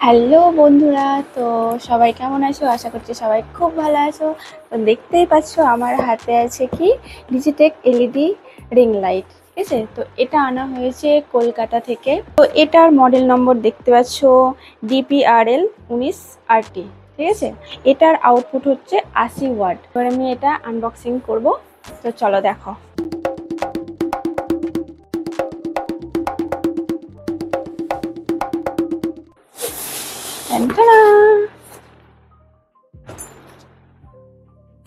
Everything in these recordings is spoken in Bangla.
হ্যালো বন্ধুরা, তো সবাই কেমন আছো? আশা করছি সবাই খুব ভালো আছো। তো দেখতেই পাচ্ছ আমার হাতে আছে কি ডিজিটেক এলইডি রিং লাইট। ঠিক আছে, তো এটা আনা হয়েছে কলকাতা থেকে। তো এটার মডেল নম্বর দেখতে পাচ্ছ DPRL 19RT। ঠিক আছে, এটার আউটপুট হচ্ছে 80 ওয়াট। এবার আমি এটা আনবক্সিং করব, তো চলো দেখো। টানটানা!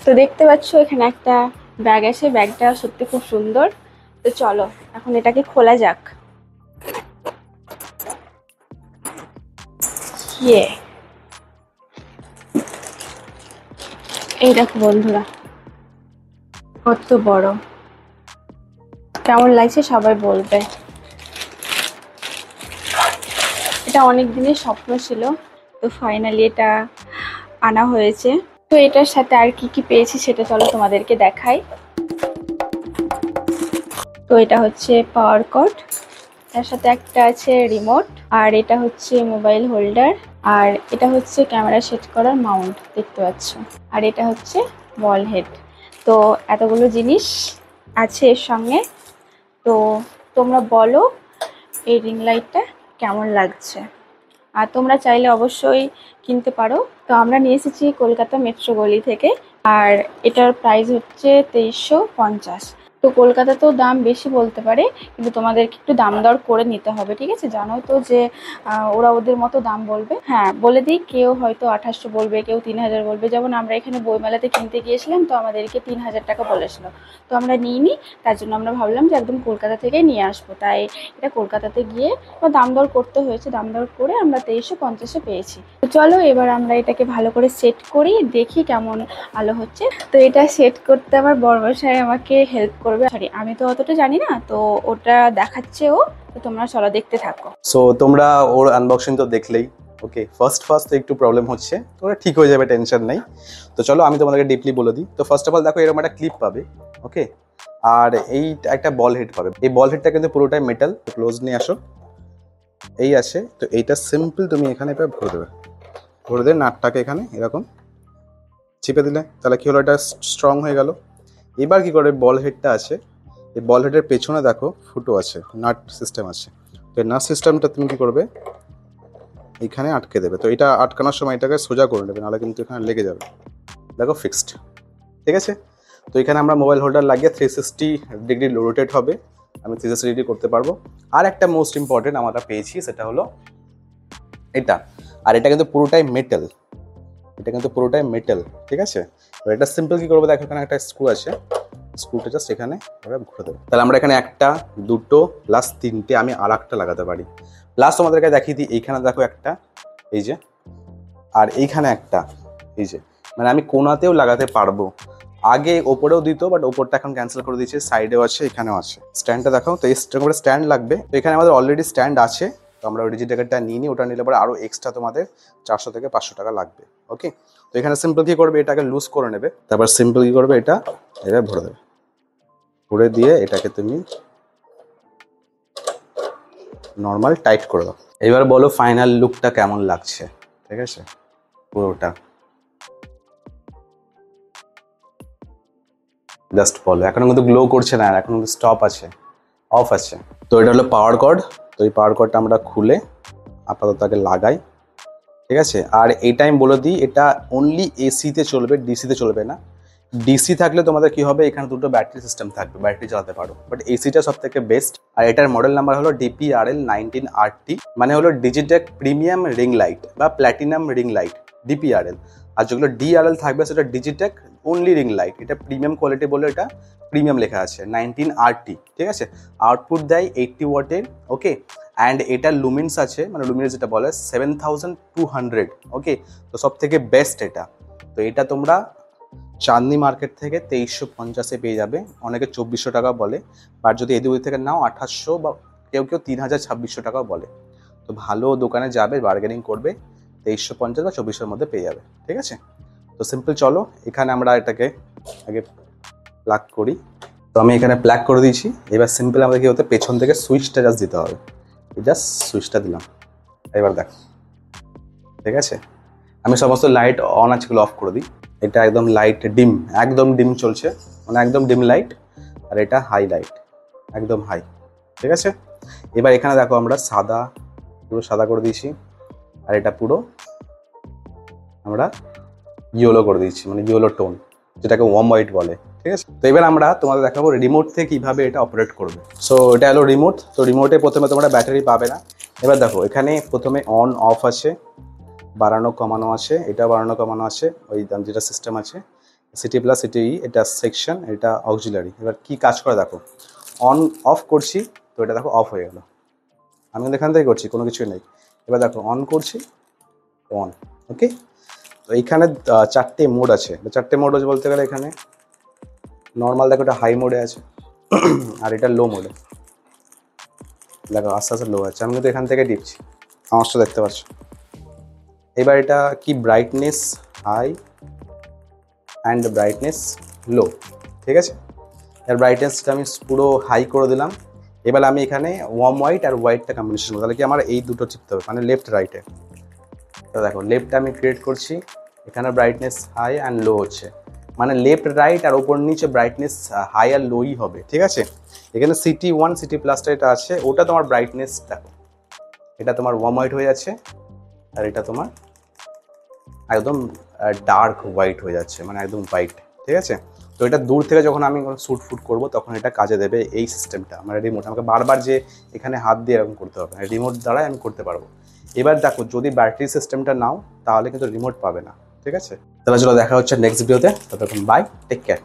তো দেখতে পাচ্ছ এখানে একটা ব্যাগ আছে, ব্যাগটা সত্যি খুব সুন্দর। তো চলো এখন এটাকে খোলা যাক। ইয়ে, এই দেখো বন্ধুরা, কত বড়! কেমন লাগছে সবাই বলবে। এটা অনেক দিনের স্বপ্ন ছিল, তো ফাইনালি এটা আনা হয়েছে। তো এটার সাথে আর কি কি পেয়েছি সেটা চলো তোমাদেরকে দেখাই। তো এটা হচ্ছে পাওয়ার কর্ড, তার সাথে একটা আছে রিমোট, আর এটা হচ্ছে মোবাইল হোল্ডার, আর এটা হচ্ছে ক্যামেরা সেট করার মাউন্ট দেখতে পাচ্ছ, আর এটা হচ্ছে বল হেড। তো এতগুলো জিনিস আছে এর সঙ্গে। তো তোমরা বলো এই রিং লাইটটা কেমন লাগছে, আর তোমরা চাইলে অবশ্যই কিনতে পারো। তো আমরা নিয়ে এসেছি কলকাতা মেট্রো গলি থেকে, আর এটার প্রাইস হচ্ছে 2350। তো কলকাতাতেও দাম বেশি বলতে পারে, কিন্তু তোমাদেরকে একটু দাম দর করে নিতে হবে। ঠিক আছে, জানোই তো যে ওরা ওদের মতো দাম বলবে। হ্যাঁ, বলে দিই, কেউ হয়তো 2800 বলবে, কেউ 3000 বলবে। যেমন আমরা এখানে বইমেলাতে কিনতে গিয়েছিলাম, তো আমাদেরকে 3000 টাকা বলেছিল। তো আমরা নিইনি, তার জন্য আমরা ভাবলাম যে একদম কলকাতা থেকেই নিয়ে আসবো। তাই এটা কলকাতাতে গিয়ে দাম দর করতে হয়েছে, দাম দর করে আমরা 2350-এ পেয়েছি। তো চলো এবার আমরা এটাকে ভালো করে সেট করি, দেখি কেমন আলো হচ্ছে। তো এটা সেট করতে আমার বড়মশাই আমাকে হেল্প করবে। সরি, আমি তো অতটা জানি না, তো ওটা দেখাচ্ছে ও। তো তোমরা চলো দেখতে থাকো। সো তোমরা ওর আনবক্সিং তো দেখলেই। ওকে, ফার্স্ট একটু প্রবলেম হচ্ছে, তোমরা ঠিক হয়ে যাবে, টেনশন নেই। তো চলো আমি তোমাদেরকে ডিপলি বলে দিই। তো ফার্স্ট অফ অল দেখো, এরকম একটা ক্লিপ পাবে। ওকে, আর এই একটা বল হেড পাবে। এই বল হেডটা কিন্তু পুরোটাই মেটাল। ক্লোজ নিয়ে আসো। এই আছে, তো এইটা সিম্পল তুমি এখানে ভরে দেবে। ভরে দিয়ে নাটটাকে এখানে এরকম চিপে দিলে, তাহলে কি হলো, এটা স্ট্রং হয়ে গেল। এবার কি করে, বল হেডটা আছে, এই বল হেডের পেছনে দেখো ফুটো আছে, নাট সিস্টেম আছে। তো এই নাট সিস্টেমটা তুমি কি করবে, এখানে আটকে দেবে। তো এটা আটকানোর সময় এটাকে সোজা করে নেবে, নাহলে কিন্তু এখানে লেগে যাবে। দেখো ফিক্সড, ঠিক আছে। তো এখানে আমরা মোবাইল হোল্ডার লাগিয়ে 360 ডিগ্রি রোটেট হবে, আমি 360 ডিগ্রি করতে পারবো। আর একটা মোস্ট ইম্পর্টেন্ট আমরা পেয়েছি, সেটা হলো এটা। আর এটা কিন্তু পুরোটাই মেটাল, এটা কিন্তু পুরোটাই মেটাল, ঠিক আছে। এবার এটা সিম্পল কি করবো, দেখো এখানে একটা স্ক্রু আছে, স্ক্রুটা জাস্ট এখানে ঘুরে দেবো। তাহলে আমরা এখানে একটা, দুটো, প্লাস তিনটে, আমি আর একটা লাগাতে পারি। প্লাস তোমাদেরকে দেখিয়ে দিই, এইখানে দেখো একটা, এই যে, আর এইখানে একটা, এই যে, মানে আমি কোনাতেও লাগাতে পারবো। আগে ওপরেও দিত, বাট ওপরটা এখন ক্যান্সেল করে দিয়েছে। সাইডেও আছে, এখানেও আছে। স্ট্যান্ডটা দেখাও। তো এই স্ট্যান্ড লাগবে। তো এখানে আমাদের অলরেডি স্ট্যান্ড আছে, তো আমরা ওই ডিজিটালটা নিয়ে নিই। ওটা নিলে পরে আরও এক্সট্রা তোমাদের 400 থেকে 500 টাকা লাগবে। ওকে, তো এখানে সিম্পল কি করবে, এটাকে লুজ করে নেবে। তারপর সিম্পল কি করবে, এটা ভরে দেবে। ভরে দিয়ে এটাকে তুমি নর্মাল টাইট করে দাও। এবার বলো ফাইনাল লুকটা কেমন লাগছে, ঠিক আছে, পুরোটা জাস্ট বলো। এখনো কিন্তু গ্লো করছে না, এখন কিন্তু স্টপ আছে, অফ আছে। তো এটা হলো পাওয়ার কর্ড। তো এই পাওয়ার কর্ডটা আমরা খুলে আপাতত তাকে লাগাই, ঠিক আছে। আর এইটা আমি বলে দিই, এটা অনলি এসিতে চলবে, ডিসিতে চলবে না। ডিসি থাকলে তোমাদের কি হবে, এখানে দুটো ব্যাটারি সিস্টেম থাকবে, ব্যাটারি চালাতে পারো, বাট এসিটা সব থেকে বেস্ট। আর এটার মডেল নাম্বার হলো DPRL 19RT, মানে হলো ডিজিটেক প্রিমিয়াম রিং লাইট বা প্ল্যাটিনাম রিং লাইট, DPRL। আর যেগুলো DRL থাকবে সেটা ডিজিটেক অনলি রিং লাইট। এটা প্রিমিয়াম কোয়ালিটি বলে এটা প্রিমিয়াম লেখা আছে, 19RT, ঠিক আছে। আউটপুট দেয় 80 ওয়াটের। ওকে, অ্যান্ড এটার লুমিনস আছে, মানে লুমিনস যেটা বলে 7200। ওকে, তো সব থেকে বেস্ট এটা। তো এটা তোমরা চাঁদনি মার্কেট থেকে 2350-এ পেয়ে যাবে। অনেকে 2400 টাকা বলে, বা যদি এদিক ওদিক থেকে নাও 2800, বা কেউ 3000-2600 টাকাও বলে। তো ভালো দোকানে যাবে, বার্গেনিং করবে, 2350 বা 2400-এর মধ্যে পেয়ে যাবে, ঠিক আছে। তো সিম্পল চলো এখানে আমরা এটাকে আগে প্লাগ করি। তো আমি এখানে প্লাগ করে দিয়েছি। এবার সিম্পল আমাদের কি হতে, পেছন থেকে সুইচটা জাস্ট দিতে হবে। জাস্ট সুইচটা দিলাম, এবার দেখো ঠিক আছে, আমি সমস্ত লাইট অন আছে অফ করে দিই। এটা একদম লাইট ডিম, একদম ডিম চলছে, মানে একদম ডিম লাইট। আর এটা হাই লাইট, একদম হাই। ঠিক আছে, এবার এখানে দেখো আমরা সাদা, পুরো সাদা করে দিয়েছি। আর এটা পুরো আমরা ইয়েলো করে দিচ্ছি, মানে ইয়েলো টোন, যেটাকে ওয়ার্ম হোয়াইট বলে। ঠিক আছে, তো এবার আমরা তোমাদের দেখাবো রিমোট থেকে কিভাবে এটা অপারেট করবে। সো এটা হলো রিমোট। তো রিমোটে প্রথমে তোমরা ব্যাটারি পাবে না। এবার দেখো এখানে প্রথমে অন অফ আছে, বাড়ানো কমানো আছে, এটা বাড়ানো কমানো আছে, ওই যেটা সিস্টেম আছে সিটি প্লাস সিটি, এটা সেকশন, এটা অক্সিলারি। এবার কি কাজ করে দেখো, অন অফ করছি তো এটা দেখো অফ হয়ে গেল। আমি কিন্তু এখান থেকে করছি, কোনো কিছুই নেই। এবার দেখো অন করছি, অন। ওকে, তো এইখানে চারটে মোড আছে। চারটে মোড আছে বলতে গেলে এখানে নর্মাল দেখো এটা হাই মোডে আছে, আর এটা লো মোডে। দেখো আস্তে আস্তে লো আছে, আমি কিন্তু এখান থেকে টিপছি, আওয়াজটা দেখতে পাচ্ছ। এবার এটা কি ব্রাইটনেস হাই অ্যান্ড ব্রাইটনেস লো। ঠিক আছে, এর ব্রাইটনেসটা আমি পুরো হাই করে দিলাম। এবার আমি এখানে ওয়ার্ম হোয়াইট আর হোয়াইটটা কম্বিনেশন করবো, তাহলে কি আমার এই দুটো চিপতে হবে, মানে লেফট রাইটে। তো দেখো লেফটটা আমি ক্রিয়েট করছি, এখানে ব্রাইটনেস হাই অ্যান্ড লো হচ্ছে, মানে লেফট রাইট আর ওপর নিচে ব্রাইটনেস হাই আর লোই হবে। ঠিক আছে, এখানে সিটি ওয়ান সিটি প্লাসটা এটা আছে, ওটা তোমার ব্রাইটনেস দেখো, এটা তোমার ওয়ার্ম হোয়াইট হয়ে যাচ্ছে, আর এটা তোমার একদম ডার্ক হোয়াইট হয়ে যাচ্ছে, মানে একদম হোয়াইট। ঠিক আছে, তো এটা দূর থেকে যখন আমি শ্যুট ফুট করবো তখন এটা কাজে দেবে এই সিস্টেমটা, মানে রিমোট। আমাকে বারবার যে এখানে হাত দিয়ে এরকম করতে হবে, রিমোট দ্বারাই আমি করতে পারবো। এবার দেখো যদি ব্যাটারি সিস্টেমটা নাও তাহলে কিন্তু রিমোট পাবে না। ঠিক আছে, তাহলে চলো দেখা হচ্ছে নেক্সট ভিডিওতে। ততক্ষণ বাই, টেক কেয়ার।